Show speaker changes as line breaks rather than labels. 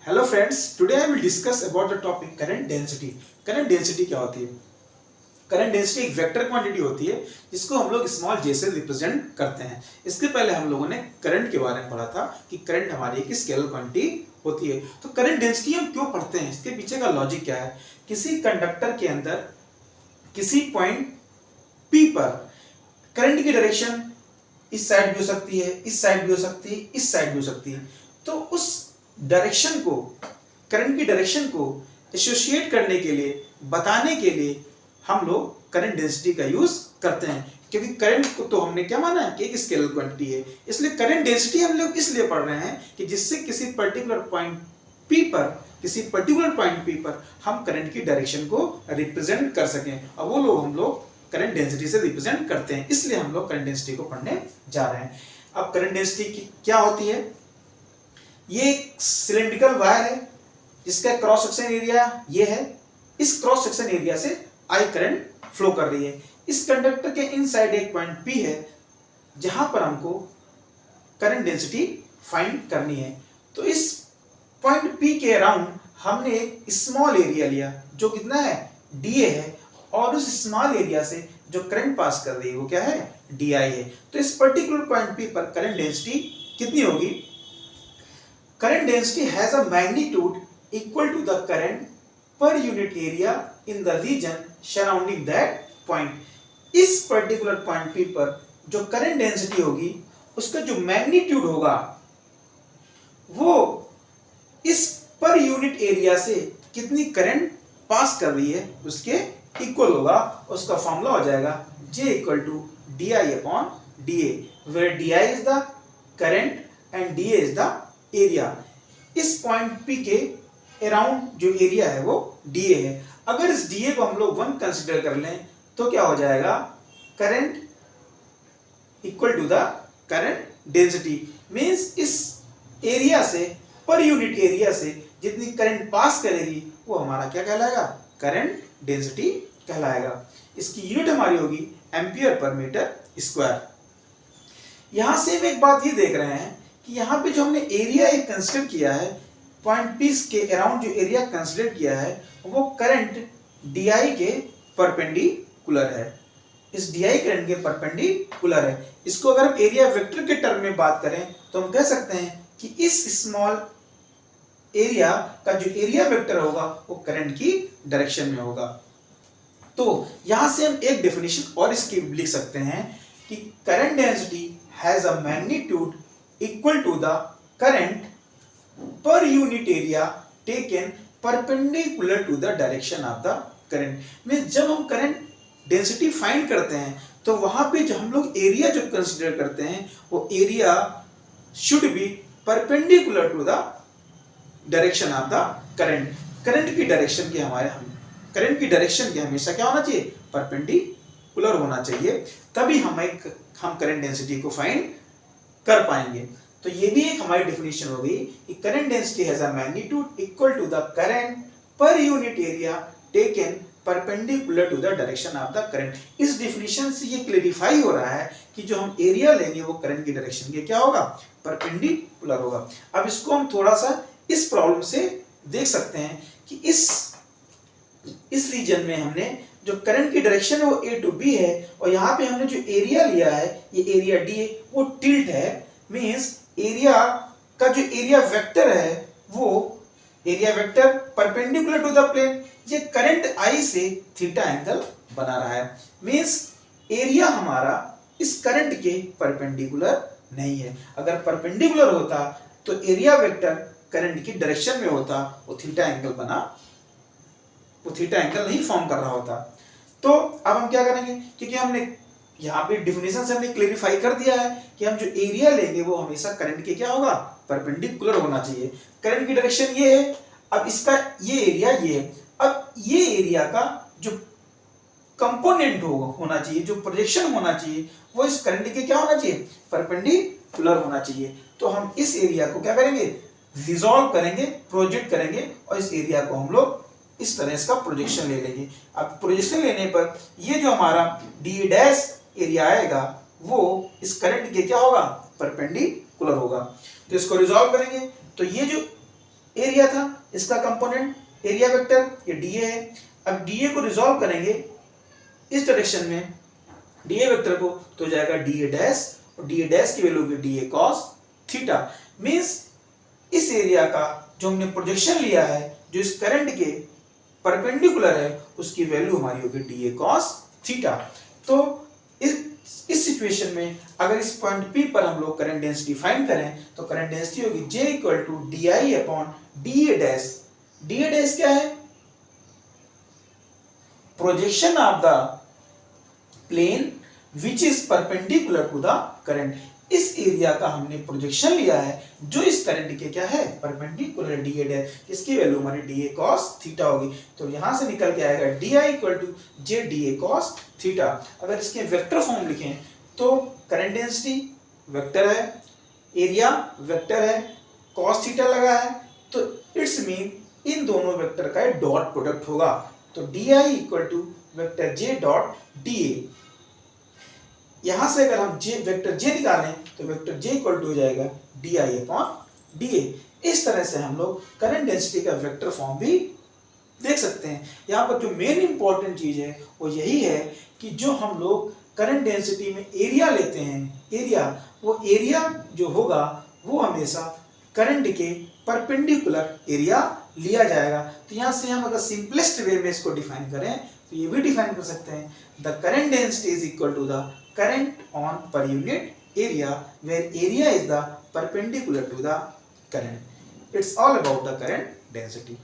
Hello friends, today I will discuss about the topic current density. Current density क्या होती है? Current density एक vector quantity होती है जिसको हम लोग स्मॉल जे से रिप्रेजेंट करते हैं। इसके पहले हम लोगों ने करंट के बारे में पढ़ा था कि करंट हमारी एक स्केलर क्वांटिटी होती है। तो करंट डेंसिटी हम क्यों पढ़ते हैं, इसके पीछे का लॉजिक क्या है? किसी कंडक्टर के अंदर किसी पॉइंट P पर करंट की डायरेक्शन इस साइड भी हो सकती है, इस साइड भी हो सकती है, इस साइड भी हो सकती है। तो उस डायरेक्शन को, करंट की डायरेक्शन को एसोसिएट करने के लिए, बताने के लिए हम लोग करंट डेंसिटी का यूज करते हैं। क्योंकि करंट को तो हमने क्या माना है कि एक स्केलर क्वांटिटी है, इसलिए करंट डेंसिटी हम लोग इसलिए पढ़ रहे हैं कि जिससे किसी पर्टिकुलर पॉइंट P पर हम करंट की डायरेक्शन को रिप्रेजेंट कर सकें, और वो लोग हम लोग करंट डेंसिटी से रिप्रेजेंट करते हैं। इसलिए हम लोग करंट डेंसिटी को पढ़ने जा रहे हैं। अब करंट डेंसिटी क्या होती है? ये एक सिलेंड्रिकल वायर है जिसका क्रॉस सेक्शन एरिया ये है। इस क्रॉस सेक्शन एरिया से आई करंट फ्लो कर रही है। इस कंडक्टर के इनसाइड एक पॉइंट P है जहां पर हमको करंट डेंसिटी फाइंड करनी है। तो इस पॉइंट P के अराउंड हमने एक स्मॉल एरिया लिया जो कितना है, dA है, और उस स्मॉल एरिया से जो करंट पास कर रही है वो क्या है, di है। तो इस पर्टिकुलर पॉइंट P पर करंट डेंसिटी कितनी होगी? Current density has a magnitude equal to the current per unit area in the region surrounding that point. इस पर्टिकुलर पॉइंट P पर जो करंट डेंसिटी होगी उसका जो मैग्नीट्यूड होगा वो इस पर यूनिट एरिया से कितनी करंट पास कर रही है उसके इक्वल होगा। उसका फॉर्मूला हो जाएगा J equal to di upon dA, where di is the current and dA is the area. इस पॉइंट P के अराउंड जो एरिया है वो dA है। अगर इस dA को हम लोग 1 कंसीडर कर लें तो क्या हो जाएगा, current equal to the current density. Means इस एरिया से, पर यूनिट एरिया से जितनी करंट पास करेगी वो हमारा क्या कहलाएगा, करंट डेंसिटी कहलाएगा। इसकी यूनिट हमारी होगी एम्पियर पर मीटर स्क्वायर। यहां से हम एक बात ये देख रहे हैं कि यहाँ पे जो हमने एरिया एक कंसीडर किया है, पॉइंट P के अराउंड जो एरिया कंसीडर किया है वो करंट DI के परपेंडिकुलर है। इस DI करंट के परपेंडिकुलर है। इसको अगर हम एरिया वेक्टर के टर्म में बात करें तो हम कह सकते हैं कि इस स्मॉल एरिया का जो एरिया वेक्टर होगा वो करंट की डायरेक्शन में होगा। तो यहां से हम एक डेफिनेशन और इसकी लिख सकते हैं कि current density has a magnitude equal to the current per unit area taken perpendicular to the direction of the current। में जब हम करंट डेंसिटी फाइंड करते हैं तो वहां पे जो हम लोग एरिया जो कंसीडर करते हैं वो area should be perpendicular to the direction of the current. Current की डायरेक्शन के हमेशा क्या होना चाहिए, परपेंडिकुलर होना चाहिए, तभी हम करंट डेंसिटी को फाइंड कर पाएंगे। तो ये भी एक हमारी डेफिनेशन होगी कि current density has a magnitude equal to the current per unit area taken perpendicular to the direction of the current. इस डेफिनेशन से ये क्लैरिफाई हो रहा है कि जो हम एरिया लेंगे वो करंट की डायरेक्शन के क्या होगा, परपेंडिकुलर होगा। अब इसको हम थोड़ा सा इस प्रॉब्लम से देख सकते हैं कि इस रीजन में हमने जो करंट की डायरेक्शन है वो A टू B है, और यहाँ पे हमने जो एरिया लिया है ये एरिया D है, वो टिल्ट है। मींस एरिया का जो एरिया वेक्टर है वो area vector perpendicular to the plane, ये करंट I से थीटा एंगल बना रहा है। मींस एरिया हमारा इस करंट के परपेंडिकुलर नहीं है। अगर परपेंडिकुलर होता तो एरिया वेक्टर करंट की डायरेक्शन में होता, वो थीटा एंगल नहीं फॉर्म कर रहा होता। तो अब हम क्या करेंगे, क्योंकि हमने यहाँ पे डेफिनेशन से हमने क्लेरिफाई कर दिया है कि हम जो एरिया लेंगे वो हमेशा करंट के क्या होगा, परपेंडिकुलर होना चाहिए। करंट की डायरेक्शन ये है, अब इसका ये एरिया ये है। अब ये एरिया का जो कंपोनेंट होना चाहिए, जो प्रोजेक्शन होना चाहिए वो इस करंट के क्या होना चाहिए, परपेंडिकुलर होना चाहिए। तो हम इस एरिया को क्या करेंगे, रिजॉल्व करेंगे, प्रोजेक्ट करेंगे, और इस एरिया को हम लोग इस तरह इसका प्रोजेक्शन ले लेंगे। अब प्रोजेक्शन लेने पर ये जो हमारा D डैश एरिया आएगा वो इस करंट के क्या होगा, परपेंडिकुलर होगा। तो इसको रिजॉल्व करेंगे तो ये जो एरिया था, इसका कंपोनेंट एरिया वेक्टर ये डीए है। अब डीए को रिजॉल्व करेंगे इस डायरेक्शन में डीए वेक्टर को, तो हो जाएगा डीए डैश, और डीए डैश की वैल्यू होगी डीए कॉस थीटा। मींस इस एरिया का जो हमने प्रोजेक्शन लिया है, जो इस करंट के परपेंडिकुलर है, उसकी वैल्यू हमारी होगी डीए कॉस थीटा। तो इस सिचुएशन में अगर इस पॉइंट P पर हम लोग करंट डेंसिटी फाइंड करें, तो करंट डेंसिटी होगी J equal to DI upon DA dash. DA dash क्या है? Projection of the plane which is perpendicular to the current. इस एरिया का हमने प्रोजेक्शन लिया है जो इस करंट के क्या है, परपेंडिकुलर DA डैश, इसकी वैल्यू हमारी DA cos थीटा होगी। तो यहां से निकल के आएगा DI equal to J DA cos theta. अगर इसके वेक्टर फॉर्म लिखें तो करंट डेंसिटी वेक्टर है, एरिया वेक्टर है, cos थीटा लगा है, तो इट्स मीन इन दोनों वेक्टर का डॉट प्रोडक्ट होगा। तो DI equal to vector J dot DA। यहां से अगर हम वेक्टर J निकालें तो वेक्टर J इक्वल टू हो जाएगा DI अपॉन DA। इस तरह से हम लोग करंट डेंसिटी का वेक्टर फॉर्म भी देख सकते हैं। यहाँ पर जो मेन इंपॉर्टेंट चीज है वो यही है कि जो हम लोग करंट डेंसिटी में एरिया लेते हैं, वो एरिया जो होगा वो हमेशा करंट के परपेंडिकुलर एरिया लिया जाएगा। तो यहाँ से हम अगर सिंपलेस्ट वे में इसको डिफाइन करें तो ये भी डिफाइन कर सकते हैं, the current density is equal to the current on per unit area where area is the perpendicular to the current. It's all about the current density.